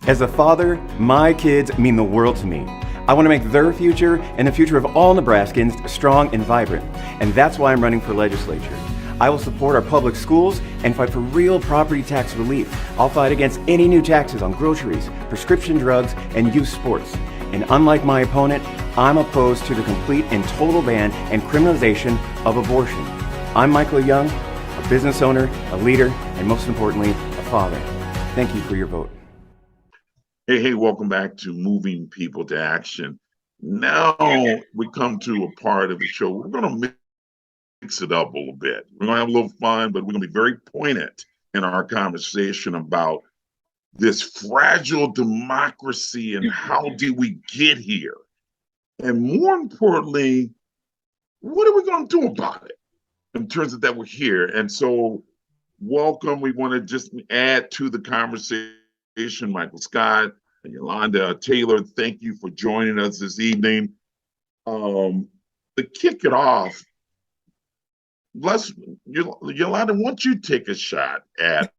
As a father, my kids mean the world to me. I want to make their future and the future of all Nebraskans strong and vibrant, and that's why I'm running for legislature. I will support our public schools and fight for real property tax relief. I'll fight against any new taxes on groceries, prescription drugs, and youth sports. And unlike my opponent, I'm opposed to the complete and total ban and criminalization of abortion. I'm Michael Young, a business owner, a leader, and most importantly, a father. Thank you for your vote. Hey, welcome back to Moving People to Action. Now we come to a part of the show. We're going to mix it up a little bit. We're going to have a little fun, but we're going to be very poignant in our conversation about this fragile democracy and how did we get here? And more importantly, what are we going to do about it in terms of that we're here? And so welcome. We want to just add to the conversation Michael Scott and Yolanda Taylor. Thank you for joining us this evening. To kick it off, Yolanda, why don't you take a shot at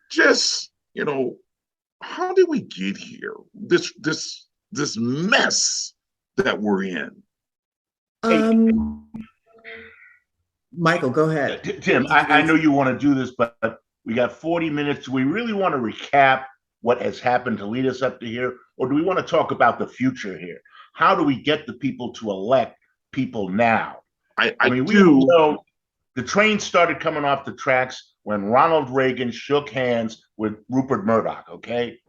just, how did we get here? This mess that we're in. Michael, go ahead. Tim, I know you want to do this, but we got 40 minutes. Do we really want to recap what has happened to lead us up to here? Or do we want to talk about the future here? How do we get the people to elect people now? I mean, we know the train started coming off the tracks when Ronald Reagan shook hands with Rupert Murdoch, okay?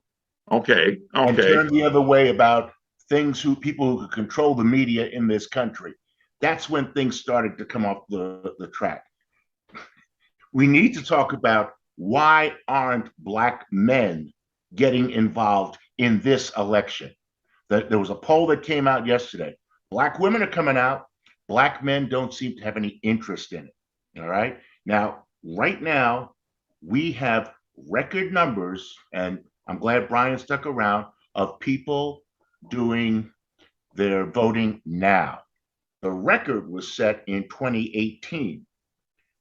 Okay. And turned the other way about people who could control the media in this country. That's when things started to come off the track. We need to talk about why aren't Black men getting involved in this election? There was a poll that came out yesterday. Black women are coming out. Black men don't seem to have any interest in it. All right. Now, right now, we have record numbers, and I'm glad Brian stuck around, of people doing their voting now. The record was set in 2018.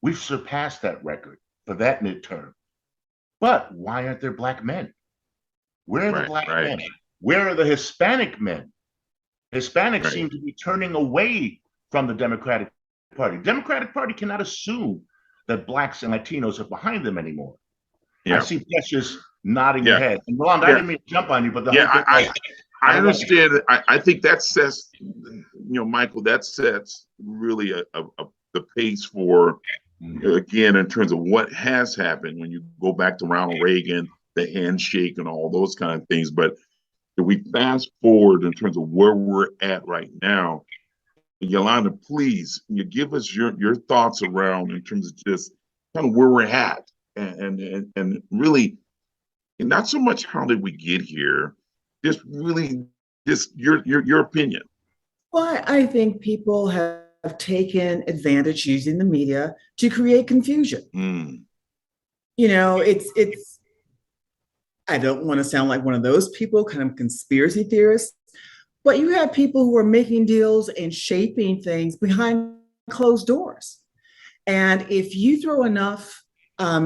We've surpassed that record for that midterm. But why aren't there Black men? Where are the Black men? Where are the Hispanic men? Hispanics seem to be turning away from the Democratic Party. The Democratic Party cannot assume that Blacks and Latinos are behind them anymore. Yeah. I see Precious nodding her head. And Rolanda, I didn't mean to jump on you, but I understand. I think that sets, Michael, that sets really the pace for, again, in terms of what has happened when you go back to Ronald Reagan, the handshake and all those kind of things. But if we fast forward in terms of where we're at right now, Yolanda, please, you give us your thoughts around in terms of just kind of where we're at and really, not so much how did we get here, just really just your opinion. Well, I think people have taken advantage using the media to create confusion. It's I don't want to sound like one of those people, kind of conspiracy theorists, but you have people who are making deals and shaping things behind closed doors. And if you throw enough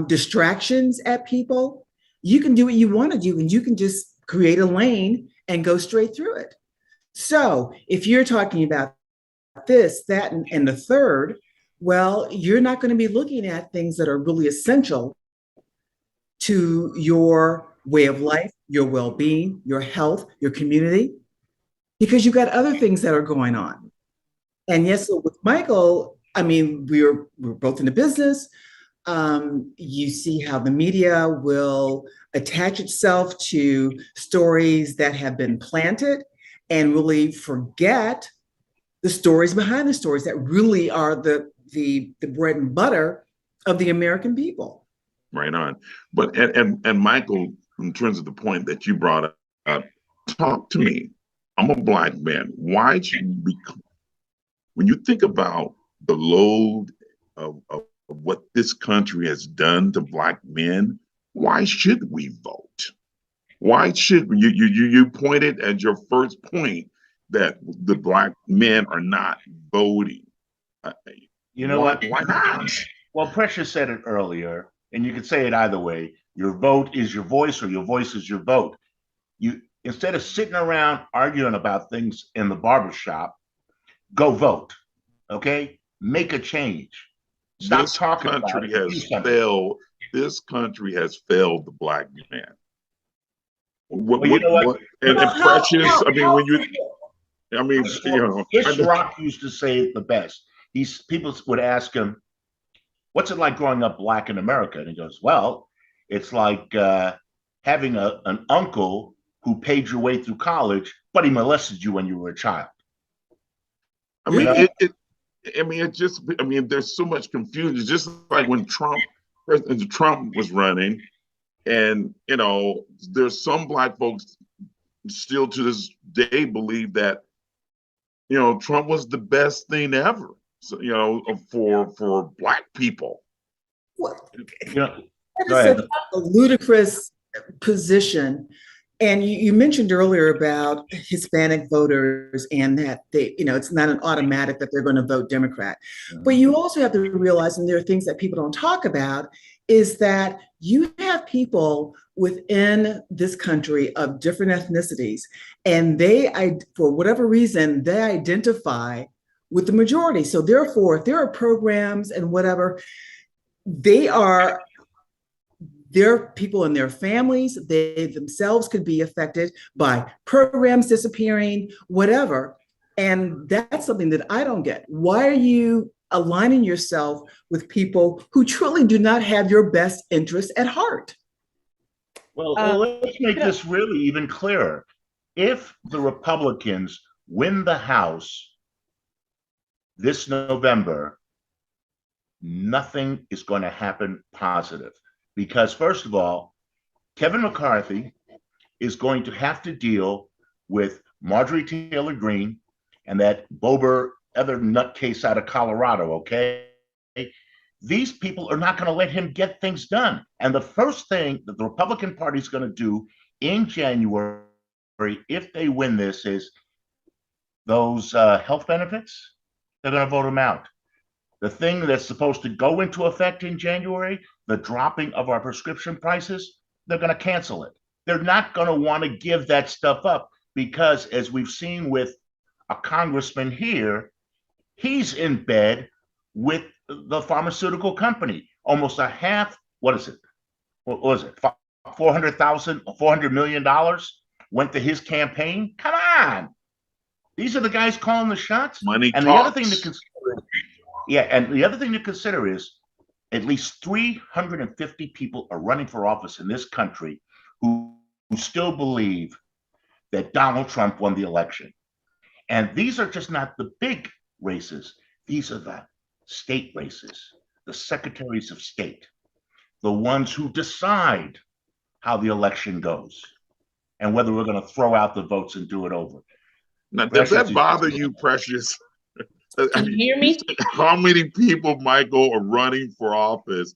distractions at people, you can do what you want to do, and you can just create a lane and go straight through it. So if you're talking about this, that, and the third, well, you're not going to be looking at things that are really essential to your way of life, your well-being, your health, your community, because you've got other things that are going on. And yes, so with Michael, I mean, we're both in the business. You see how the media will attach itself to stories that have been planted and really forget the stories behind the stories that really are the bread and butter of the American people. Right on. But and Michael, in terms of the point that you brought up, talk to me. I'm a Black man. Why should we, when you think about the load of what this country has done to Black men, why should we vote? Why should we? You pointed as your first point that the Black men are not voting. You know what? Why not? Well, Precious said it earlier, and you could say it either way. Your vote is your voice, or your voice is your vote. You, instead of sitting around arguing about things in the barbershop, go vote. Okay? Make a change. Stop This talking about country it. Do has something. failed. This country has failed the black man. Well, you know what? And Precious, I mean, when you, I mean, you know, Chris Rock used to say it the best. People would ask him, "What's it like growing up black in America?" And he goes, "Well, it's like having an uncle who paid your way through college, but he molested you when you were a child." I mean, I mean, there's so much confusion. It's just like when President Trump was running, and you know, there's some black folks still to this day believe that, you know, Trump was the best thing ever. So, you know, for black people. What? Yeah. That is such a ludicrous position. And you mentioned earlier about Hispanic voters and that they, you know, it's not an automatic that they're going to vote Democrat. But you also have to realize, and there are things that people don't talk about, is that you have people within this country of different ethnicities, and for whatever reason, they identify with the majority. So therefore, if there are programs and whatever, their people and their families, they themselves could be affected by programs disappearing, whatever. And that's something that I don't get. Why are you aligning yourself with people who truly do not have your best interests at heart? Well, let's make this really even clearer. If the Republicans win the House this November, nothing is going to happen positive. Because first of all, Kevin McCarthy is going to have to deal with Marjorie Taylor Greene and that Bober other nutcase out of Colorado, okay? These people are not going to let him get things done. And the first thing that the Republican Party is going to do in January, if they win this, is those health benefits, they're going to vote them out. The thing that's supposed to go into effect in January, the dropping of our prescription prices, they're going to cancel it. They're not going to want to give that stuff up because, as we've seen with a congressman here, he's in bed with the pharmaceutical company. Almost a half, what is it? What was it? $400 million went to his campaign. Come on. These are the guys calling the shots. Money and talks. The other thing to consider, and the other thing to consider is at least 350 people are running for office in this country who still believe that Donald Trump won the election. And these are just not the big races. These are the state races, the secretaries of state, the ones who decide how the election goes and whether we're going to throw out the votes and do it over. Now, does that bother you, Precious? Can you hear me? How many people, Michael, are running for office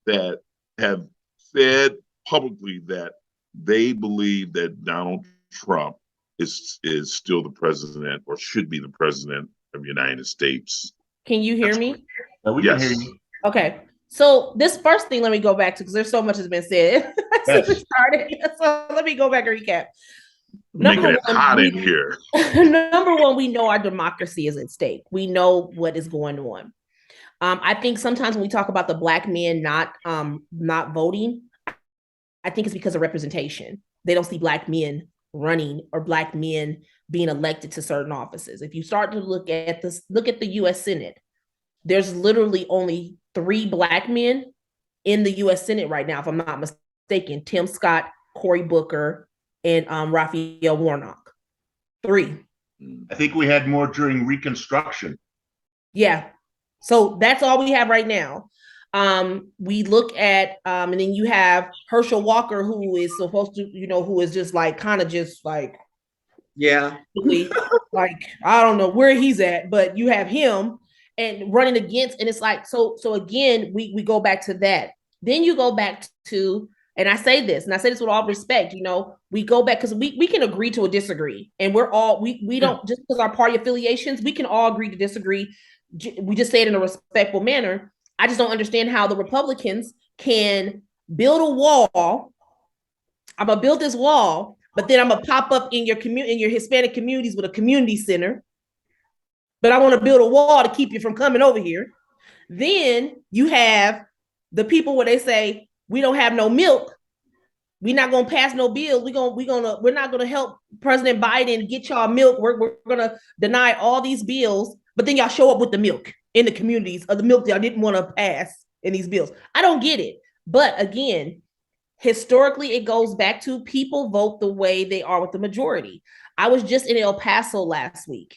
that have said publicly that they believe that Donald Trump is still the president or should be the president of the United States? Can you hear me? We can hear you. Okay. So this first thing, let me go back to, because there's so much has been said since we started. So let me go back and recap. Making it hot in here. Number one, we know our democracy is at stake. We know what is going on. I think sometimes when we talk about the Black men not voting, I think it's because of representation. They don't see Black men running or Black men being elected to certain offices. If you start to look at the U.S. Senate, there's literally only 3 Black men in the U.S. Senate right now, if I'm not mistaken. Tim Scott, Cory Booker, and Raphael Warnock. 3. I think we had more during Reconstruction. Yeah. So that's all we have right now. We look at, and then you have Herschel Walker, who is supposed to, who is just like, kind of just like, yeah, like, I don't know where he's at, but you have him and running against, and it's like, so again, we go back to that. Then you go back to, and I say this with all respect, we go back because we can agree to disagree, and we're all, we don't, just because our party affiliations, we can all agree to disagree. We just say it in a respectful manner. I just don't understand how the Republicans can build a wall. I'm gonna build this wall, but then I'm gonna pop up in your Hispanic communities with a community center. But I want to build a wall to keep you from coming over here. Then you have the people where they say we don't have no milk. We're not gonna pass no bills. We're not gonna help President Biden get y'all milk. We're gonna deny all these bills, but then y'all show up with the milk in the communities of the milk y'all didn't want to pass in these bills. I don't get it. But again, historically, it goes back to people vote the way they are with the majority. I was just in El Paso last week.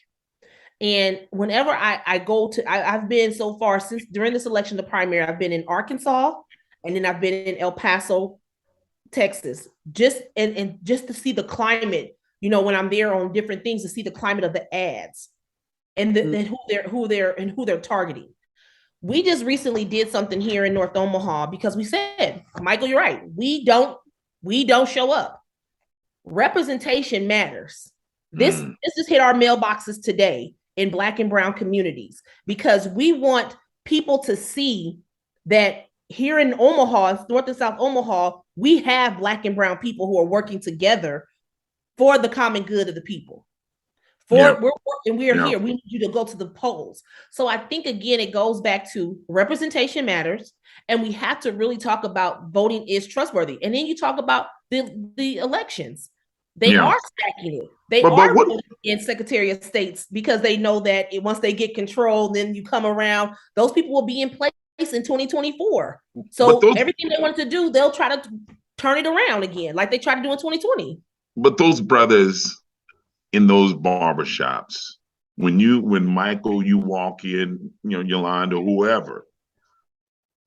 And whenever I go to, I've been so far since during this election, the primary, I've been in Arkansas, and then I've been in El Paso, Texas, just to see the climate, when I'm there on different things, to see the climate of the ads and who they're targeting. We just recently did something here in North Omaha because we said, Michael, you're right. We don't show up. Representation matters. This just hit our mailboxes today in Black and brown communities, because we want people to see that here in Omaha, North and South Omaha, we have Black and brown people who are working together for the common good of the people. We're here. We need you to go to the polls. So I think, again, it goes back to representation matters, and we have to really talk about voting is trustworthy. And then you talk about the elections. They are stacking it. They are voting in Secretary of States because they know that once they get control, then you come around, those people will be in place in 2024. So everything they wanted to do, they'll try to turn it around again, like they tried to do in 2020. But those brothers in those barbershops, when Michael, you walk in, Yolanda, whoever,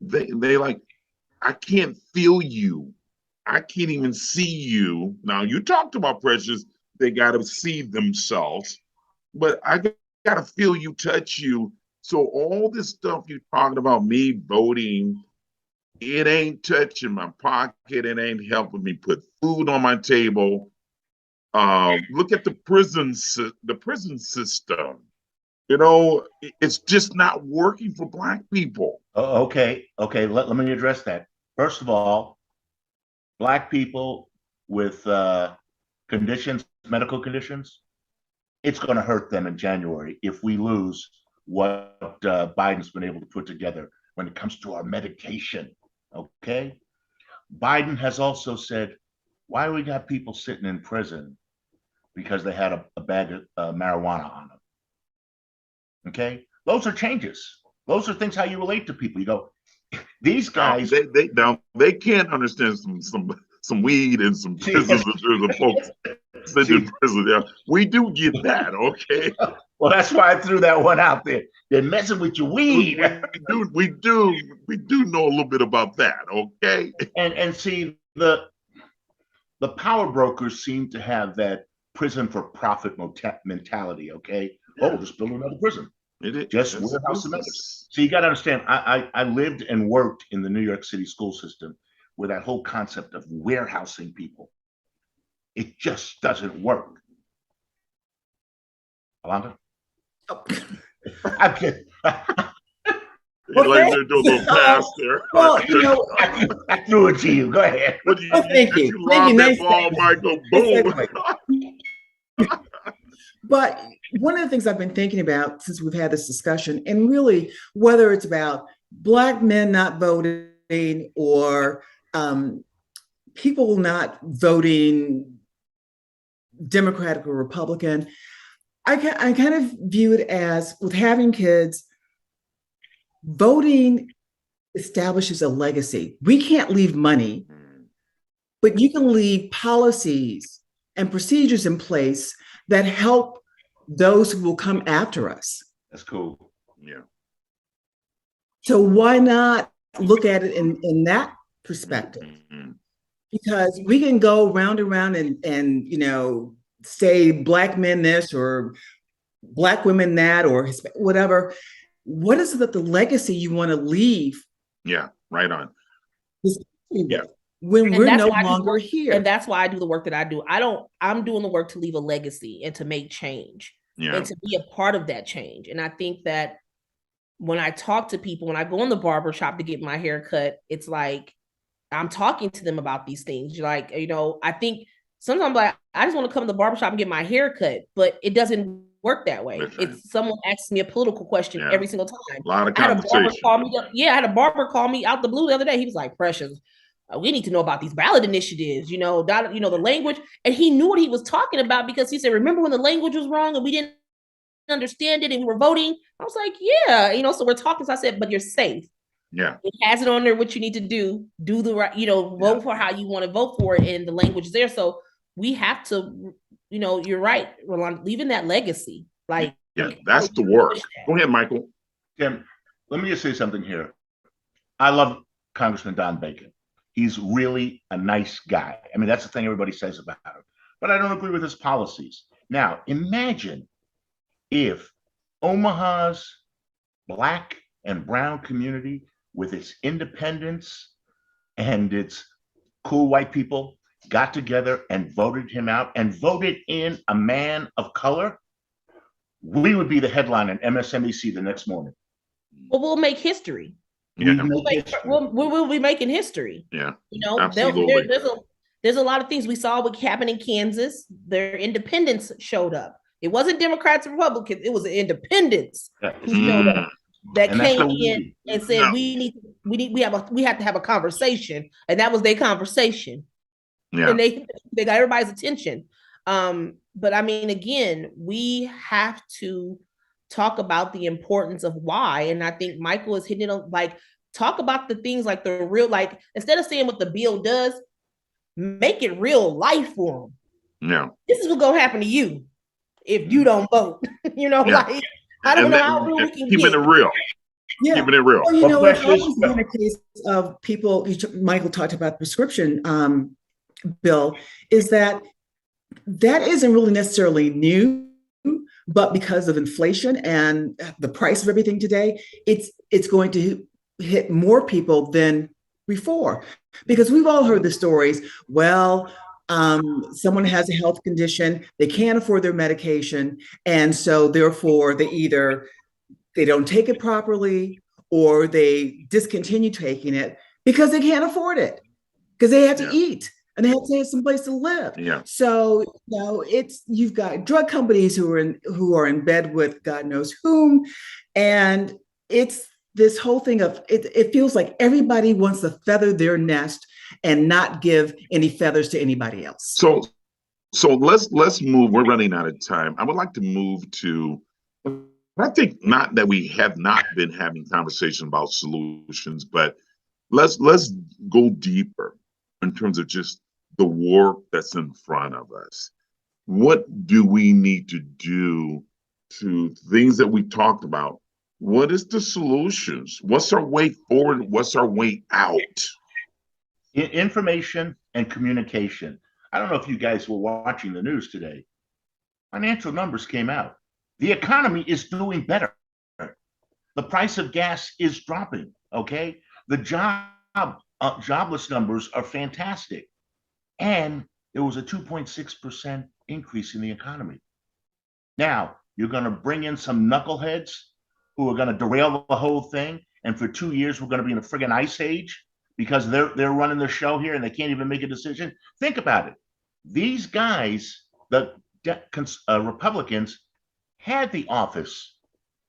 they like, I can't feel you. I can't even see you. Now, you talked about Precious, they got to see themselves, but I got to feel you, touch you. So all this stuff you're talking about, me voting, it ain't touching my pocket. It ain't helping me put food on my table. Look at the prison system. It's just not working for Black people. Okay. Let me address that. First of all, Black people with medical conditions, it's going to hurt them in January if we lose what Biden's been able to put together when it comes to our medication. Okay. Biden has also said, why do we got people sitting in prison? Because they had a bag of marijuana on them. Okay. Those are changes. Those are things how you relate to people. You go, these guys, they can't understand some weed and some prisoners and folks sitting in prison. Yeah, we do get that, okay. Well, that's why I threw that one out there. They're messing with your weed. We do know a little bit about that, okay. And see, the power brokers seem to have that prison for profit mentality. Okay. Yeah. Oh, just build another prison. Just warehouse cements. So you got to understand, I lived and worked in the New York City school system where that whole concept of warehousing people, it just doesn't work. Alonda? Oh. I'm kidding. You're like to do a little pass there. Well, I threw it to you. Go ahead. Thank you. Thank you. Nice ball, Michael. Boom. But one of the things I've been thinking about since we've had this discussion, and really whether it's about Black men not voting or people not voting Democratic or Republican, I kind of view it as, with having kids, voting establishes a legacy. We can't leave money, but you can leave policies and procedures in place that help those who will come after us. That's cool. Yeah. So why not look at it in that perspective? Mm-hmm. Because we can go round and round and say Black men this or Black women that or whatever. What is it that the legacy you want to leave? Yeah, right on. Yeah. When we're no longer here. And that's why I do the work that I do. I'm doing the work to leave a legacy and to make change and to be a part of that change. And I think that when I talk to people, when I go in the barber shop to get my hair cut, it's like, I'm talking to them about these things. Like, I think sometimes like I just want to come to the barbershop and get my hair cut, but it doesn't work that way. That's right. It's someone asks me a political question every single time. A lot of I had a barber conversation. call me. I had a barber call me out the blue the other day. He was like, "Precious, we need to know about these ballot initiatives. The language." And he knew what he was talking about because he said, "Remember when the language was wrong and we didn't understand it and we were voting?" I was like, "Yeah, so we're talking." So I said, "But you're safe." Yeah. It has it on there what you need to do the right, vote for how you want to vote for it, and the language is there. So we have to, you're right, Roland, leaving that legacy. Like, that's the work. Go ahead, Michael. Tim, let me just say something here. I love Congressman Don Bacon. He's really a nice guy. I mean, that's the thing everybody says about him. But I don't agree with his policies. Now, imagine if Omaha's Black and brown community, with its independence and its cool white people, got together and voted him out and voted in a man of color, we would be the headline on MSNBC the next morning. Well, we'll make history. Yeah. We'll be making history. Yeah. Absolutely. There's a lot of things we saw what happened in Kansas. Their independents showed up. It wasn't Democrats and Republicans. It was the independents who showed up. That came in and said, we have to have a conversation, and that was their conversation. Yeah. And they got everybody's attention. But I mean, again, we have to talk about the importance of why. And I think Michael is hitting on, like, talk about the things like the real, like, instead of saying what the bill does, make it real life for them. Yeah. This is what's gonna happen to you if you don't vote. Like, I don't know how real we can keeping it real. Yeah. Keeping it real. Well, it's always been a case of people. Michael talked about the prescription bill. Is that isn't really necessarily new, but because of inflation and the price of everything today, it's going to hit more people than before. Because we've all heard the stories. Well, someone has a health condition, they can't afford their medication, and so therefore they don't take it properly, or they discontinue taking it because they can't afford it, because they have to eat and they have to have some place to live. Yeah. So you've got drug companies who are in bed with God knows whom, and it's this whole thing of it feels like everybody wants to feather their nest and not give any feathers to anybody else. So let's move. We're running out of time. I would like to move to, I think, not that we have not been having conversation about solutions, but let's go deeper in terms of just the work that's in front of us. What do we need to do to things that we talked about? What is the solutions? What's our way forward? What's our way out? Information and communication. I don't know if you guys were watching the news today. Financial numbers came out. The economy is doing better. The price of gas is dropping, okay? The jobless numbers are fantastic. And there was a 2.6% increase in the economy. Now, you're going to bring in some knuckleheads who are going to derail the whole thing. And for 2 years, we're going to be in a friggin' ice age because they're running the show here and they can't even make a decision. Think about it. These guys, the Republicans, had the office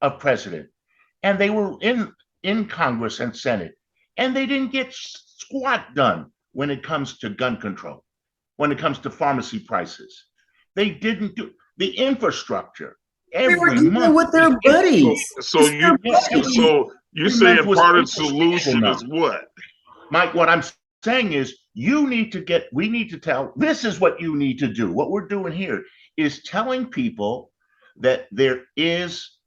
of president, and they were in Congress and Senate, and they didn't get squat done when it comes to gun control, when it comes to pharmacy prices. They didn't do the infrastructure. They were dealing with their buddies. So you're saying part of the solution is what? Mike, what I'm saying is we need to tell, this is what you need to do. What we're doing here is telling people that there is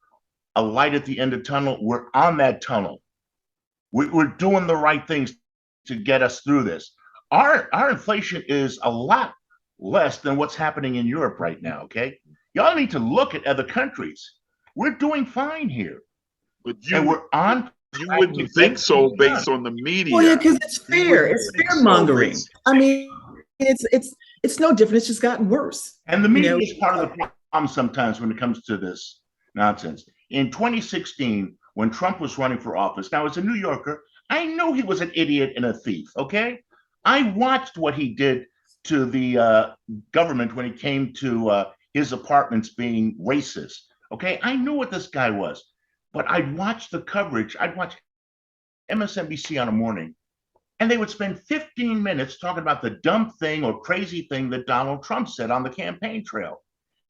a light at the end of the tunnel. We're on that tunnel. We're doing the right things to get us through this. Our inflation is a lot less than what's happening in Europe right now, okay? Y'all need to look at other countries. We're doing fine here. But we're on. You wouldn't think so based on the media. Well, yeah, because it's fear. It's fear mongering. I mean, it's no different. It's just gotten worse. And the media is part of the problem sometimes when it comes to this nonsense. In 2016, when Trump was running for office, now as a New Yorker, I knew he was an idiot and a thief, okay? I watched what he did to the government when it came to his apartments being racist, okay? I knew what this guy was, but I'd watch the coverage. I'd watch MSNBC on a morning, and they would spend 15 minutes talking about the dumb thing or crazy thing that Donald Trump said on the campaign trail.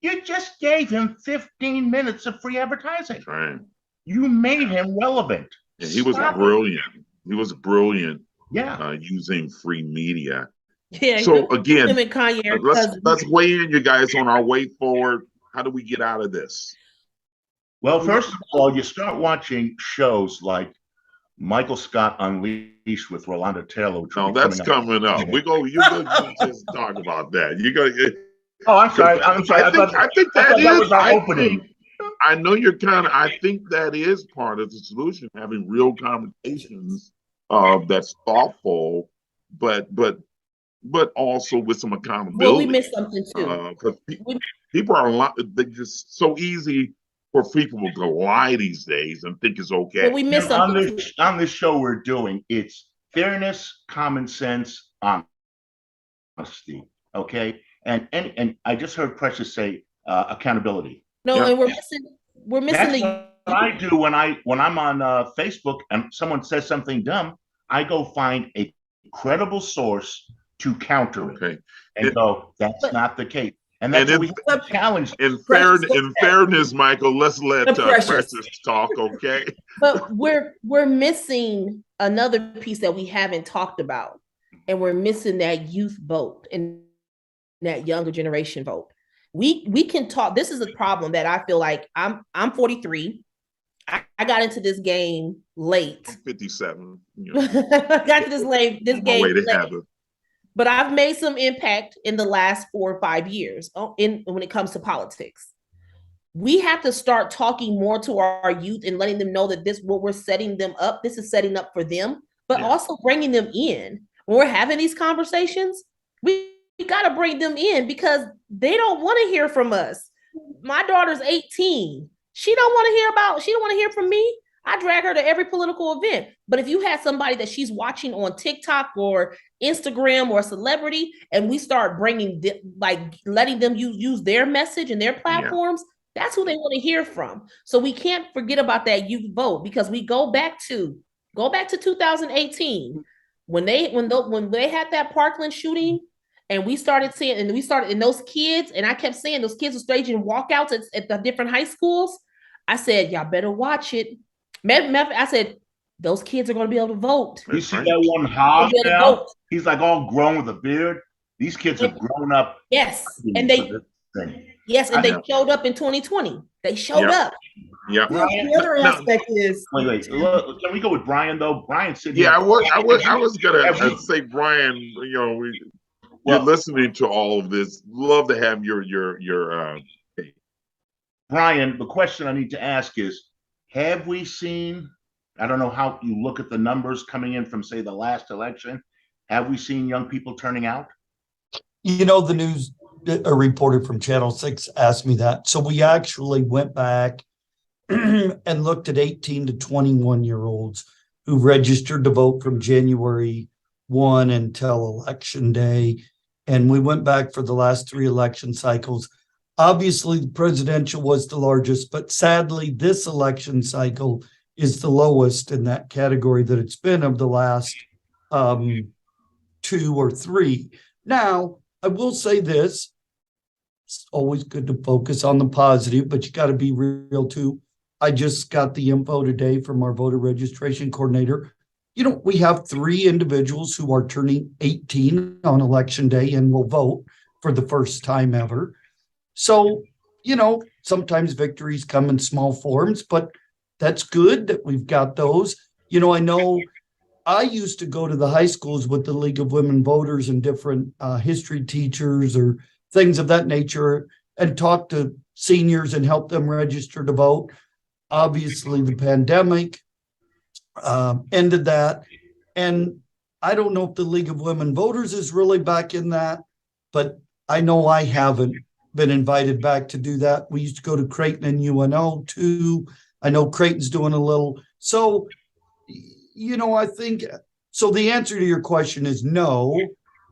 You just gave him 15 minutes of free advertising. Right. You made him relevant. Yeah, he was Stop it. brilliant. He was brilliant Yeah. using free media. Yeah. So again, him and Kanye are let's cousins. weigh in, you guys, on our way forward. How do we get out of this? Well, first of all, you start watching shows like Michael Scott Unleashed with Rolanda Taylor. Which will No, be that's coming up. coming up. You just talk about that. You got. Oh, I'm sorry. I'm sorry. I think that was our opening. I know you're I think that is part of the solution, having real conversations that's thoughtful, but also with some accountability. Well, we missed something too. Because people are they just so easy for people to lie these days and think it's okay. Well, we missed something on this show we're doing. It's fairness, common sense, honesty. Okay, and I just heard Precious say accountability. No, Yeah. and we're missing That's what I do when I'm on Facebook and someone says something dumb. I go find a credible source to counter it, Okay. and go, that's not the case. And that's what we challenge. In fairness, Michael, let's let Precious talk, okay? But we're missing another piece that we haven't talked about, and we're missing that youth vote and that younger generation vote. We can talk. This is a problem that I feel like I'm 43. I got into this game late. I'm 57. Got to this game way to late. have it. But I've made some impact in the last 4 or 5 years when it comes to politics. We have to start talking more to our youth and letting them know that what we're setting them up, this is setting up for them, but also bringing them in. When we're having these conversations, we got to bring them in because they don't want to hear from us. My daughter's 18. She don't want to hear from me. I drag her to every political event. But if you had somebody that she's watching on TikTok or Instagram or a celebrity, and we start letting them use their message and their platforms, that's who they want to hear from. So we can't forget about that youth vote, because we go back to 2018 when they had that Parkland shooting, and we started seeing, and those kids, and I kept saying those kids were staging walkouts at the different high schools. I said, y'all better watch it. I said, those kids are going to be able to vote. You see that one Hobbs now? He's like all grown with a beard. These kids have grown up. Yes, and they showed up in 2020. They showed up. Yeah. The other aspect is wait. Can we go with Brian though? Brian said, I was gonna say, Brian. You're listening to all of this. Love to have your. Brian, the question I need to ask is, have we seen, I don't know how you look at the numbers coming in from, say, the last election, have we seen young people turning out? The news, a reporter from Channel 6 asked me that. So we actually went back and looked at 18 to 21-year-olds who registered to vote from January 1 until Election Day. And we went back for the last 3 election cycles. Obviously, the presidential was the largest, but sadly, this election cycle is the lowest in that category that it's been of the last 2 or 3. Now, I will say this. It's always good to focus on the positive, but you got to be real too. I just got the info today from our voter registration coordinator. We have 3 individuals who are turning 18 on Election Day and will vote for the first time ever. So, sometimes victories come in small forms, but that's good that we've got those. I know I used to go to the high schools with the League of Women Voters and different history teachers or things of that nature and talk to seniors and help them register to vote. Obviously, the pandemic ended that. And I don't know if the League of Women Voters is really back in that, but I know I haven't been invited back to do that. We used to go to Creighton and UNO too. I know Creighton's doing a little. So, I think so. The answer to your question is no,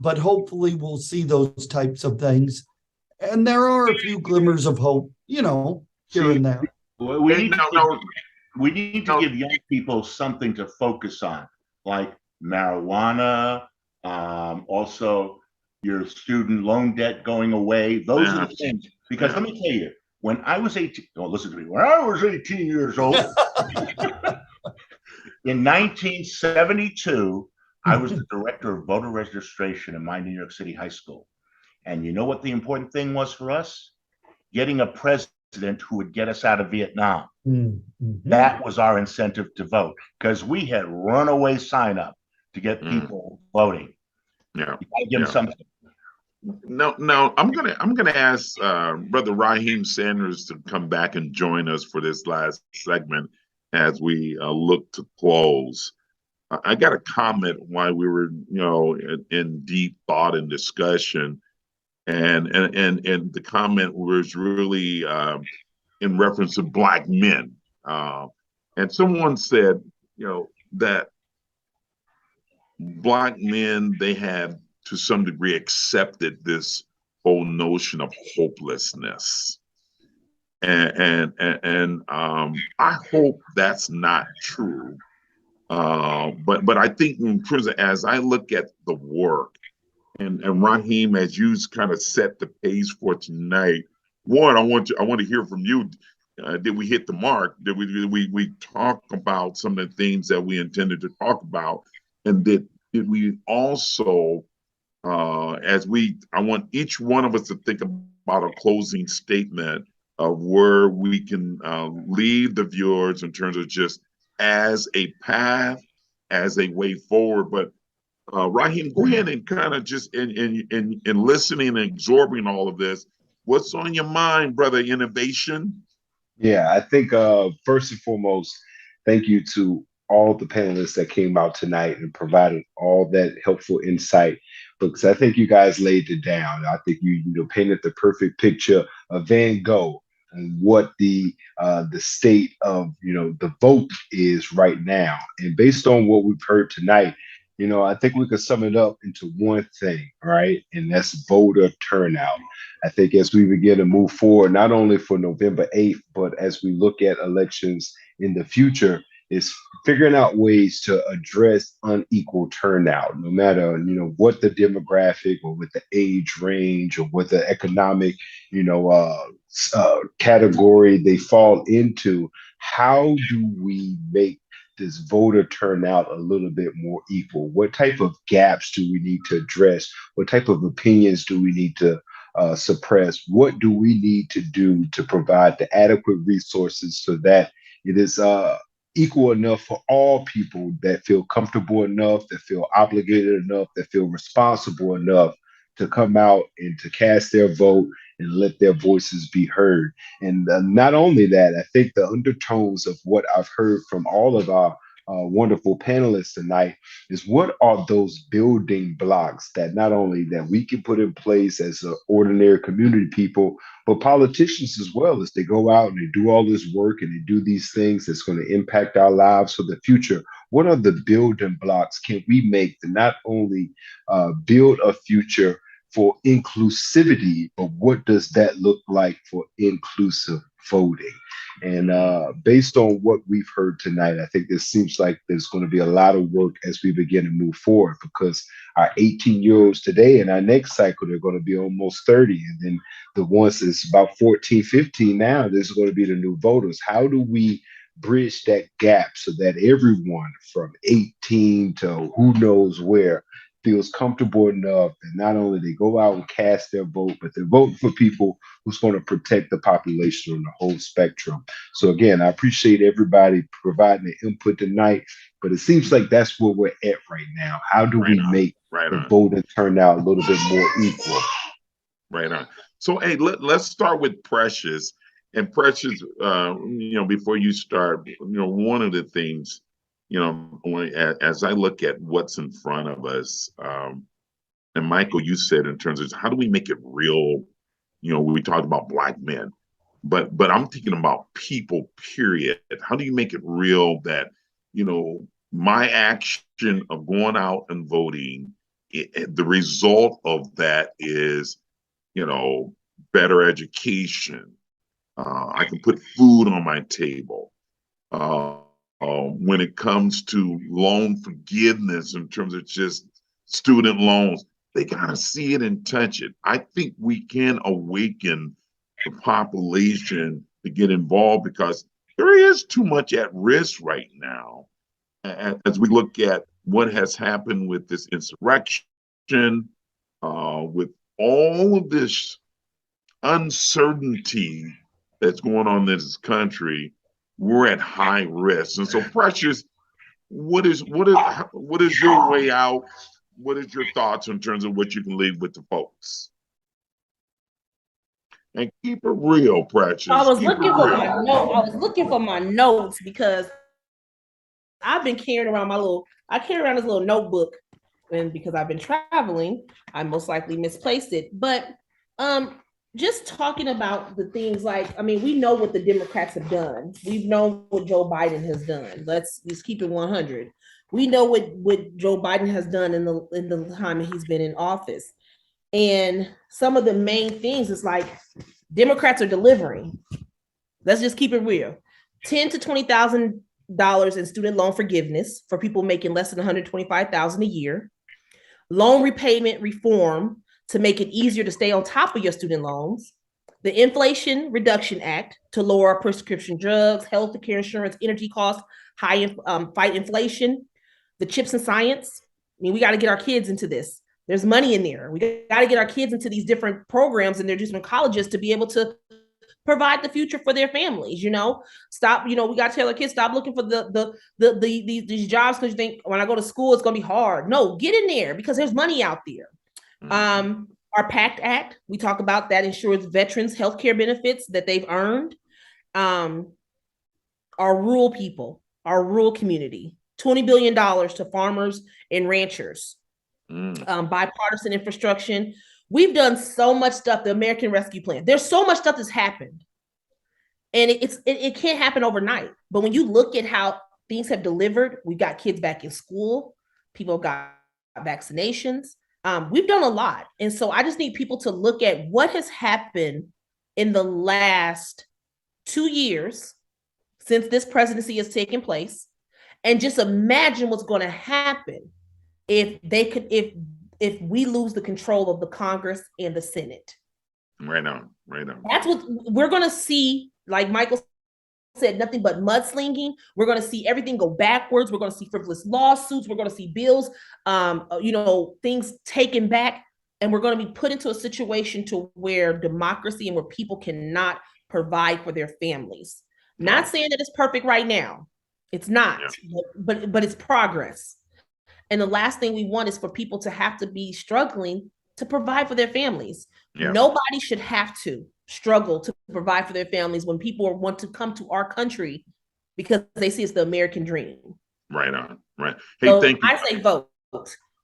but hopefully we'll see those types of things. And there are a few glimmers of hope, here See, and there. we Hey, need to no, give, no, we need to no. give young people something to focus on, like marijuana, also your student loan debt going away. Those are Yeah, the things. Because yeah. let me tell you, when I was 18, don't listen to me. When I was 18 years old, in 1972, I was the director of voter registration in my New York City high school. And you know what the important thing was for us? Getting a president who would get us out of Vietnam. Mm-hmm. That was our incentive to vote because we had runaway sign up to get people voting. Yeah, You gotta give them yeah. something. No, I'm gonna ask Brother Raheem Sanders to come back and join us for this last segment as we look to close. I got a comment while we were, in deep thought and discussion, and the comment was really in reference to Black men, and someone said, that Black men, they had to some degree accepted this whole notion of hopelessness. And I hope that's not true. But I think in terms of, as I look at the work, and Raheem, as you kind of set the pace for tonight, one, I want to hear from you. Did we hit the mark? Did we talk about some of the things that we intended to talk about? And did we also, I want each one of us to think about a closing statement of where we can leave the viewers in terms of just as a path, as a way forward. But Raheem, go ahead and kind of just in listening and absorbing all of this, what's on your mind, brother? Innovation? Yeah, I think first and foremost, thank you to all the panelists that came out tonight and provided all that helpful insight. Because I think you guys laid it down. I think you painted the perfect picture of Van Gogh and what the state of the vote is right now. And based on what we've heard tonight, I think we could sum it up into one thing, right? And that's voter turnout. I think as we begin to move forward, not only for November 8th, but as we look at elections in the future, is figuring out ways to address unequal turnout, no matter, what the demographic or what the age range or what the economic, category they fall into. How do we make this voter turnout a little bit more equal? What type of gaps do we need to address? What type of opinions do we need to suppress? What do we need to do to provide the adequate resources so that it is equal enough for all people that feel comfortable enough, that feel obligated enough, that feel responsible enough to come out and to cast their vote and let their voices be heard. And not only that, I think the undertones of what I've heard from all of our wonderful panelists tonight is what are those building blocks that not only that we can put in place as ordinary community people, but politicians as well, as they go out and they do all this work and they do these things that's going to impact our lives for the future. What are the building blocks can we make to not only build a future for inclusivity, but what does that look like for inclusive voting? And based on what we've heard tonight, I think this seems like there's going to be a lot of work as we begin to move forward, because our 18-year-olds today in our next cycle, they're going to be almost 30. And then the ones that's about 14, 15 now, this is going to be the new voters. How do we bridge that gap so that everyone from 18 to who knows where feels comfortable enough that not only they go out and cast their vote, but they're voting for people who's going to protect the population on the whole spectrum. So again, I appreciate everybody providing the input tonight, but it seems like that's where we're at right now. How do we make the voting turnout a little bit more equal? Right on. So, hey, let's start with Precious. And Precious, before you start, one of the things, as I look at what's in front of us, and Michael, you said in terms of how do we make it real? We talked about Black men, but I'm thinking about people, period. How do you make it real that, my action of going out and voting, the result of that is, better education. I can put food on my table. When it comes to loan forgiveness in terms of just student loans, they got to see it and touch it. I think we can awaken the population to get involved because there is too much at risk right now. As we look at what has happened with this insurrection, with all of this uncertainty that's going on in this country, we're at high risk. And so, Precious, what is your way out? What is your thoughts in terms of what you can leave with the folks? And keep it real, Precious. I was Keep looking it for real. my note. I was looking for my notes because I've been carrying around I carry around this little notebook, and because I've been traveling, I most likely misplaced it. But just talking about the things we know what the Democrats have done. We've known what Joe Biden has done. Let's just keep it 100. We know what Joe Biden has done in the time he's been in office. And some of the main things is Democrats are delivering. Let's just keep it real. $10,000 to $20,000 in student loan forgiveness for people making less than $125,000 a year. Loan repayment reform to make it easier to stay on top of your student loans. The Inflation Reduction Act to lower prescription drugs, health care insurance, energy costs, fight inflation. The CHIPS and Science. We got to get our kids into this. There's money in there. We got to get our kids into these different programs and their different colleges to be able to provide the future for their families. Stop. We got to tell our kids, stop looking for these jobs because you think when I go to school it's going to be hard. No, get in there because there's money out there. Our PACT Act, we talk about that, ensures veterans healthcare benefits that they've earned. Our rural people, our rural community, $20 billion to farmers and ranchers. Bipartisan infrastructure. We've done so much stuff. The American Rescue Plan. There's so much stuff that's happened, and it can't happen overnight. But when you look at how things have delivered, we got kids back in school. People got vaccinations. We've done a lot, and so I just need people to look at what has happened in the last 2 years since this presidency has taken place, and just imagine what's going to happen if we lose the control of the Congress and the Senate. Right on. That's what we're going to see. Like Michael said, nothing but mudslinging. We're going to see everything go backwards. We're going to see frivolous lawsuits. We're going to see bills, things taken back. And we're going to be put into a situation to where democracy and where people cannot provide for their families. Not saying that it's perfect right now. It's not, but it's progress. And the last thing we want is for people to have to be struggling to provide for their families. Yeah. Nobody should have to struggle to provide for their families when people want to come to our country because they see it's the American dream. Right on. Right. Hey, so thank you. I say vote.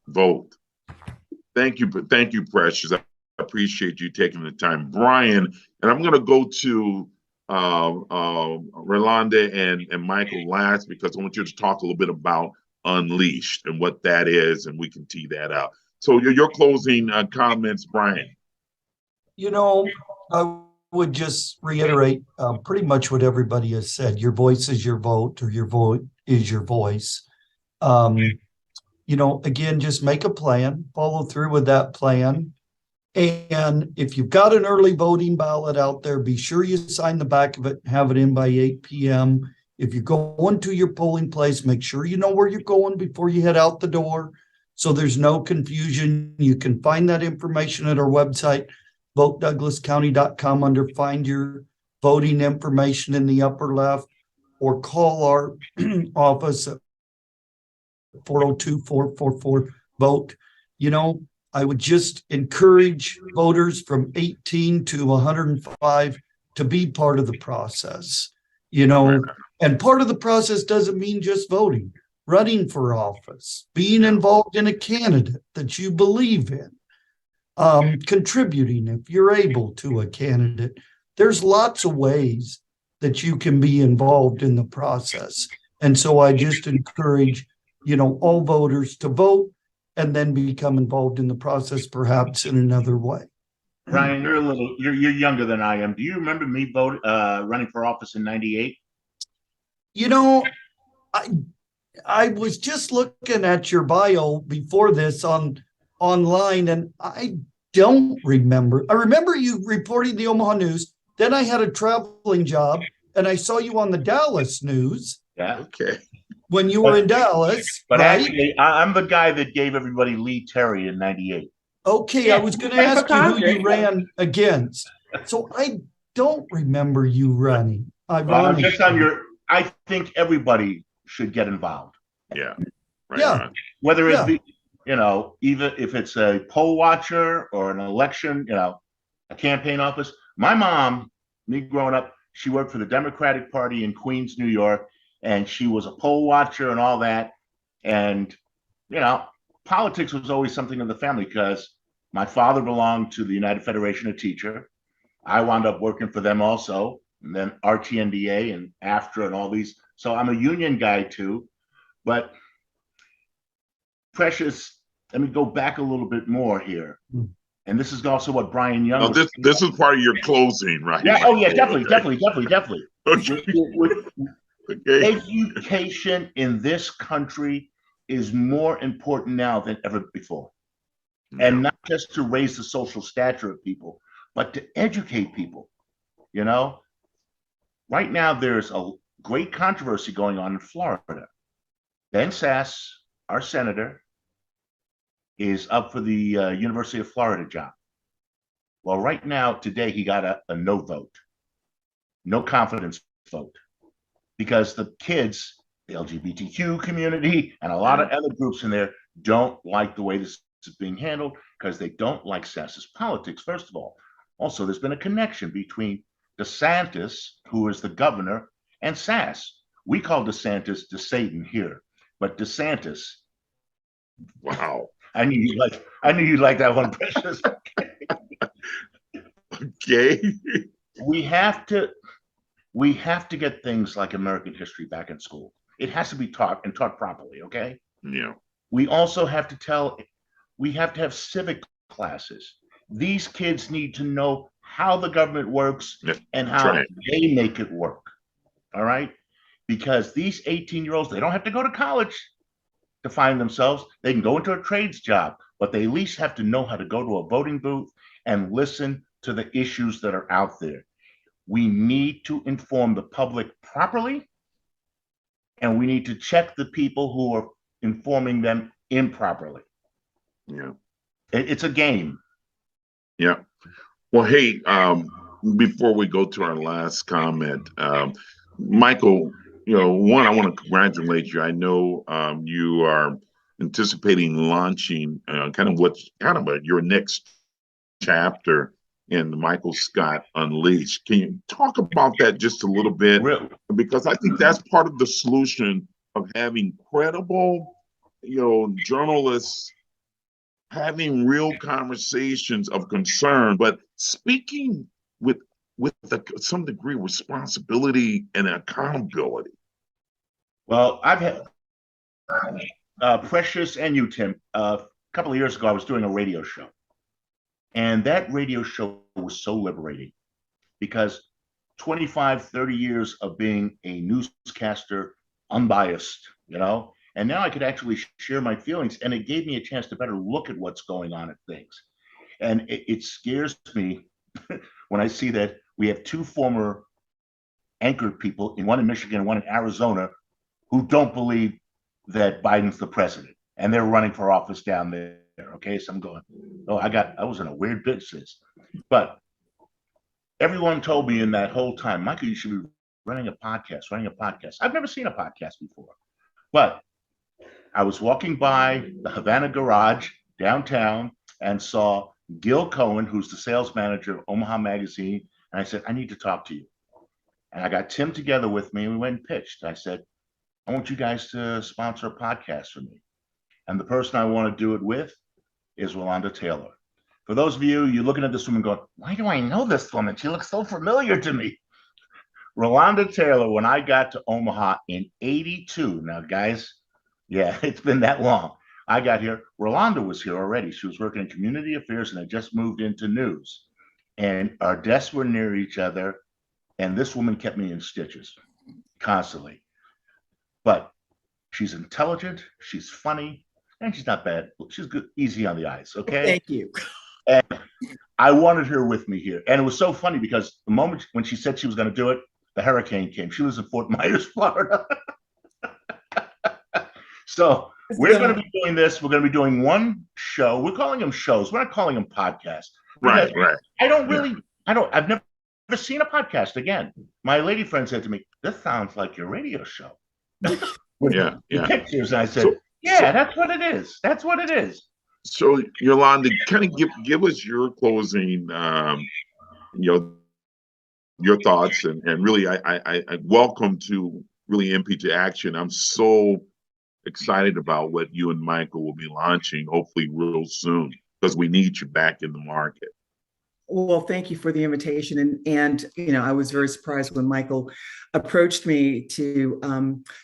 Vote. Thank you. Thank you, Precious. I appreciate you taking the time. Brian, and I'm going to go to Rolanda and Michael last because I want you to talk a little bit about Unleashed and what that is, and we can tee that out. So your closing comments, Brian. I would just reiterate pretty much what everybody has said. Your voice is your vote, or your vote is your voice. Again, just make a plan, follow through with that plan. And if you've got an early voting ballot out there, be sure you sign the back of it, have it in by 8 p.m. If you're going to your polling place, make sure you know where you're going before you head out the door so there's no confusion. You can find that information at our website, votedouglascounty.com, under Find Your Voting Information in the upper left, or call our office at 402-444-VOTE. I would just encourage voters from 18 to 105 to be part of the process. And part of the process doesn't mean just voting, running for office, being involved in a candidate that you believe in, contributing if you're able to a candidate. There's lots of ways that you can be involved in the process. And so I just encourage all voters to vote and then become involved in the process, perhaps in another way. Brian, you're younger than I am. Do you remember me running for office in '98? I was just looking at your bio before this online, and I don't remember. I remember you reporting the Omaha News. Then I had a traveling job, and I saw you on the Dallas News. Yeah. Okay. When you were in Dallas, But right? actually, I'm the guy that gave everybody Lee Terry in '98. Okay, Yeah, I was going to ran for ask you who you Congress. ran against. So I don't remember you running. I'm just on your. I think everybody should get involved. Yeah. Right Yeah. on. Whether it Yeah. be, even if it's a poll watcher or an election, a campaign office. My mom, me growing up, she worked for the Democratic Party in Queens, New York, and she was a poll watcher and all that. And, politics was always something in the family because my father belonged to the United Federation of Teachers. I wound up working for them also, and then RTNDA and AFTRA and all these. So I'm a union guy too. But Precious, let me go back a little bit more here. And this is also what Brian Young. Now, this is part of your closing, right? Yeah. Oh, yeah. Michael? Definitely. Okay. Education in this country is more important now than ever before. And not just to raise the social stature of people, but to educate people. Right now there's a great controversy going on in Florida. Ben Sasse, our senator, is up for the University of Florida job. Well, right now, today, he got a no vote, no confidence vote, because the kids, the LGBTQ community, and a lot of other groups in there don't like the way this is being handled because they don't like Sasse's politics, first of all. Also, there's been a connection between DeSantis, who is the governor, and Sasse. We call DeSantis DeSatan here, but DeSantis. Wow. I knew you'd like that one, Precious. Okay. We have to get things like American history back in school. It has to be taught and taught properly, okay? Yeah. We also have to have civic classes. These kids need to know how the government works and how they make it work. All right? Because these 18-year-olds, they don't have to go to college to find themselves. They can go into a trades job, but they at least have to know how to go to a voting booth and listen to the issues that are out there. We need to inform the public properly, and we need to check the people who are informing them improperly. Yeah. It's a game. Yeah. Well, hey, before we go to our last comment, Michael, one, I want to congratulate you. I know you are anticipating launching your next chapter in Michael Scott Unleashed. Can you talk about that just a little bit? Really? Because I think that's part of the solution of having credible, journalists having real conversations of concern, but speaking with some degree of responsibility and accountability. Well, I've had Precious and you, Tim. A couple of years ago, I was doing a radio show. And that radio show was so liberating because 25, 30 years of being a newscaster, unbiased, and now I could actually share my feelings, and it gave me a chance to better look at what's going on at things. And it scares me when I see that we have two former anchored people, one in Michigan and one in Arizona, who don't believe that Biden's the president, and they're running for office down there. Okay, so I'm going, I was in a weird business. But everyone told me in that whole time, Michael, you should be running a podcast. I've never seen a podcast before. But I was walking by the Havana Garage downtown and saw Gil Cohen, who's the sales manager of Omaha Magazine. And I said, I need to talk to you. And I got Tim together with me and we went and pitched. I said, I want you guys to sponsor a podcast for me. And the person I want to do it with is Rolanda Taylor. For those of you, you're looking at this woman going, why do I know this woman? She looks so familiar to me. Rolanda Taylor, when I got to Omaha in '82, now guys, Yeah, it's been that long. I got here. Rolanda was here already. She was working in community affairs and had just moved into news. And our desks were near each other. And this woman kept me in stitches constantly. But she's intelligent, she's funny, and she's not bad. She's good, easy on the eyes. Okay. Thank you. And I wanted her with me here. And it was so funny because the moment when she said she was going to do it, the hurricane came. She lives in Fort Myers, Florida. So we're going to be doing this. We're going to be doing one show. We're calling them shows. We're not calling them podcasts. Right. I've never seen a podcast again. My lady friend said to me, "This sounds like your radio show." Yeah. Pictures. And I said, that's what it is. That's what it is. So Yolanda, kind of give us your closing, your thoughts, and really, I welcome to really MP to Action. I'm so excited about what you and Michael will be launching, hopefully real soon, because we need you back in the market. Well, thank you for the invitation. And I was very surprised when Michael approached me to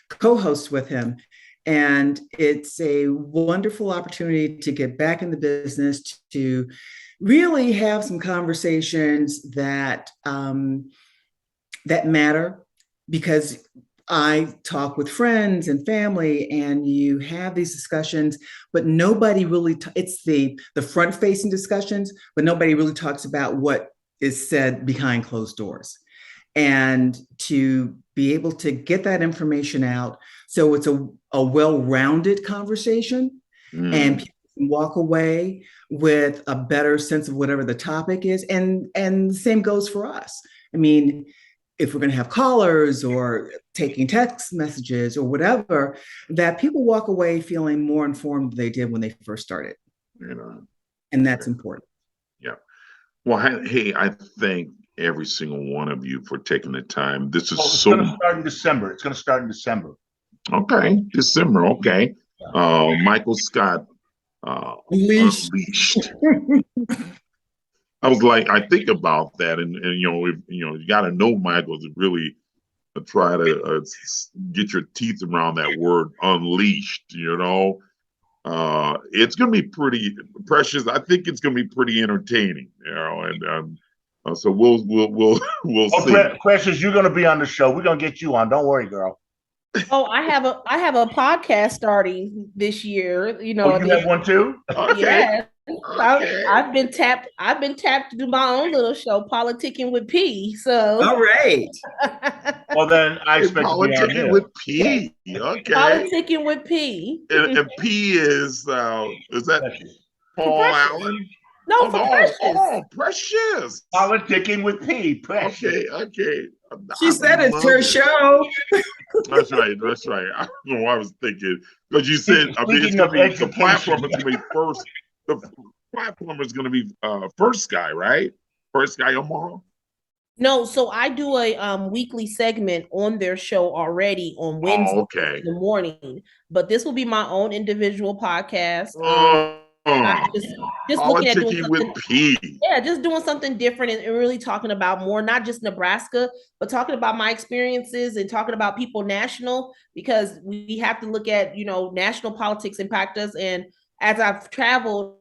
co-host with him. And it's a wonderful opportunity to get back in the business, to really have some conversations that that matter, because I talk with friends and family, and you have these discussions, but nobody really, it's the front-facing discussions, but nobody really talks about what is said behind closed doors. And to be able to get that information out, so it's a well-rounded conversation, and people can walk away with a better sense of whatever the topic is. And the same goes for us. I mean, if we're going to have callers or taking text messages or whatever, that people walk away feeling more informed than they did when they first started. And that's important. Yeah. Well, hey, I thank every single one of you for taking the time. This is going to start in December. It's going to start in December. Okay, December. Okay. Michael Scott, Unleashed. I was like, I think about that, and you got to know Michael to really try to get your teeth around that word unleashed. It's gonna be pretty precious. I think it's gonna be pretty entertaining. And so we'll see. Precious, you're gonna be on the show. We're gonna get you on. Don't worry, girl. Oh, I have a podcast starting this year. You have one too? Okay. Yeah. Okay. I've been tapped to do my own little show, Politicking with P. So all right. Well, then I expect Politicking with P. Okay. Politicking with P. And P is that Paul Allen? No, Precious. Oh, Precious. Politicking with P. Precious. Okay. She said it's her show. That's right. I don't know what I was thinking, because you said it's gonna be the platform is gonna be first. The platform is going to be First Guy, right? First Guy Omaha. No, so I do a weekly segment on their show already on Wednesday in the morning. But this will be my own individual podcast. Just looking at doing with P. Yeah, just doing something different and really talking about more, not just Nebraska, but talking about my experiences and talking about people national, because we have to look at national politics impact us. And as I've traveled,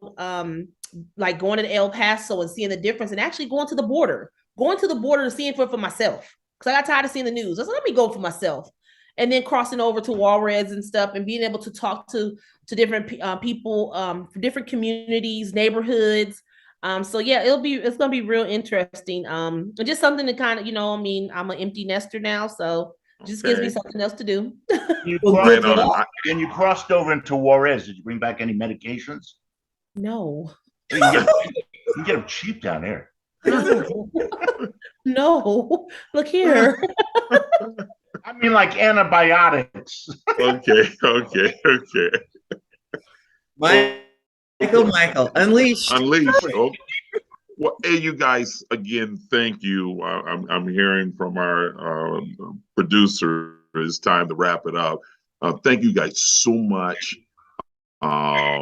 like going to El Paso and seeing the difference, and actually going to the border to see it for myself, because I got tired of seeing the news. I said, let me go for myself. And then crossing over to Juarez and stuff, and being able to talk to different people from different communities, neighborhoods. So yeah, it's gonna be real interesting. And just something to kind of, I'm an empty nester now, so just gives me something else to do. And you crossed over into Juarez. Did you bring back any medications? No. You get them cheap down there. No. Look here. I mean, like antibiotics. Okay. Michael, Unleashed. Okay. Well, hey, you guys, again, thank you. I'm hearing from our producer. It's time to wrap it up. Thank you guys so much. What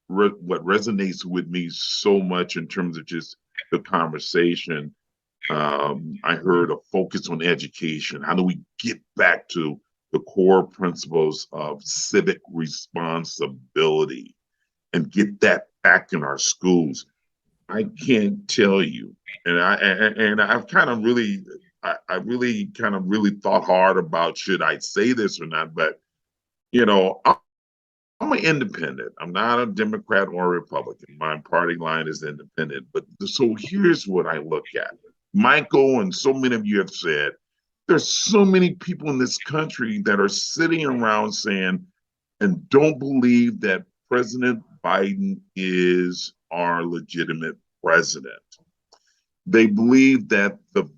resonates with me so much in terms of just the conversation. I heard a focus on education. How do we get back to the core principles of civic responsibility and get that back in our schools. I can't tell you, and I've kind of really, I really kind of really thought hard about should I say this or not, but you know, I'm an independent. I'm not a Democrat or a Republican. My party line is independent. But so here's what I look at. Michael and so many of you have said, there's so many people in this country that are sitting around saying, and don't believe that President Biden is our legitimate president. They believe that the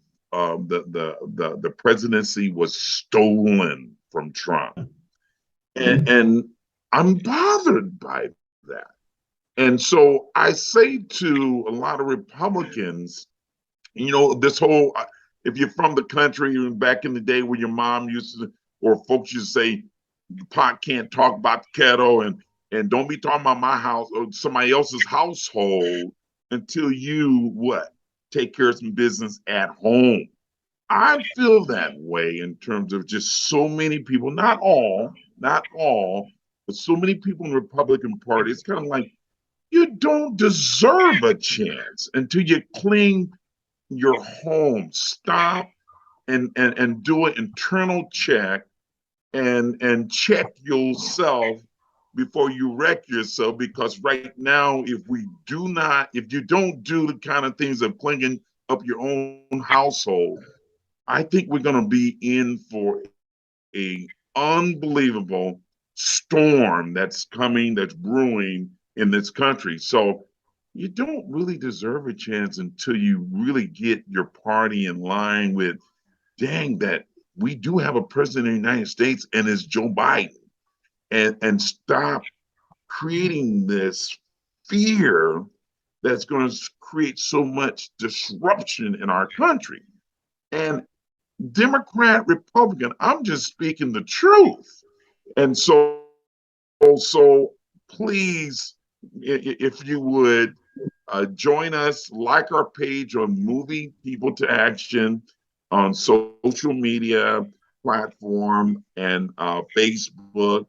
presidency was stolen from Trump. And I'm bothered by that. And so I say to a lot of Republicans, you know, this whole, if you're from the country back in the day when your mom used to, or folks used to say, the pot can't talk about the kettle and don't be talking about my house or somebody else's household until you, what, take care of some business at home. I feel that way in terms of just so many people, not all, but so many people in the Republican Party. It's kind of like, you don't deserve a chance until you clean your home. Stop and do an internal check and check yourself before you wreck yourself. Because right now, if you don't do the kind of things of cleaning up your own household, I think we're going to be in for a unbelievable storm that's coming, that's brewing in this country. So you don't really deserve a chance until you really get your party in line with, dang, that we do have a president of the United States and it's Joe Biden. And stop creating this fear that's going to create so much disruption in our country. And Democrat, Republican, I'm just speaking the truth. And so please, if you would, join us, like our page on Moving People to Action on social media platform and Facebook,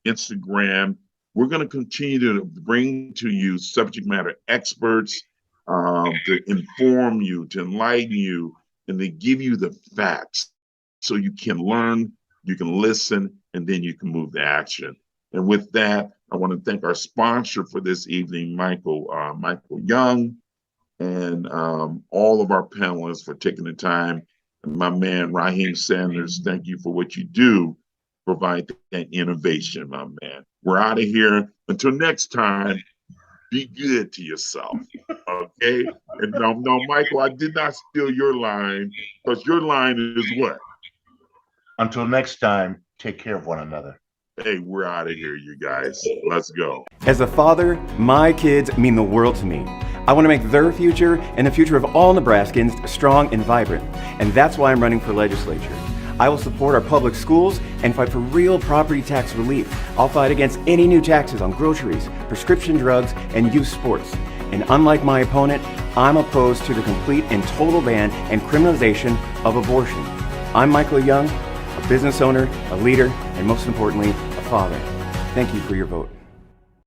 Instagram. We're going to continue to bring to you subject matter experts to inform you, to enlighten you, and to give you the facts so you can learn, you can listen, and then you can move to action. And with that, I want to thank our sponsor for this evening, Michael Young, and all of our panelists for taking the time. And my man, Raheem Sanders, thank you for what you do, provide that innovation, my man. We're out of here. Until next time, be good to yourself, okay? And no, Michael, I did not steal your line, because your line is what? Until next time, take care of one another. Hey, we're out of here, you guys. Let's go. As a father, my kids mean the world to me. I want to make their future and the future of all Nebraskans strong and vibrant. And that's why I'm running for legislature. I will support our public schools and fight for real property tax relief. I'll fight against any new taxes on groceries, prescription drugs, and youth sports. And unlike my opponent, I'm opposed to the complete and total ban and criminalization of abortion. I'm Michael Young, a business owner, a leader, and most importantly, a father. Thank you for your vote.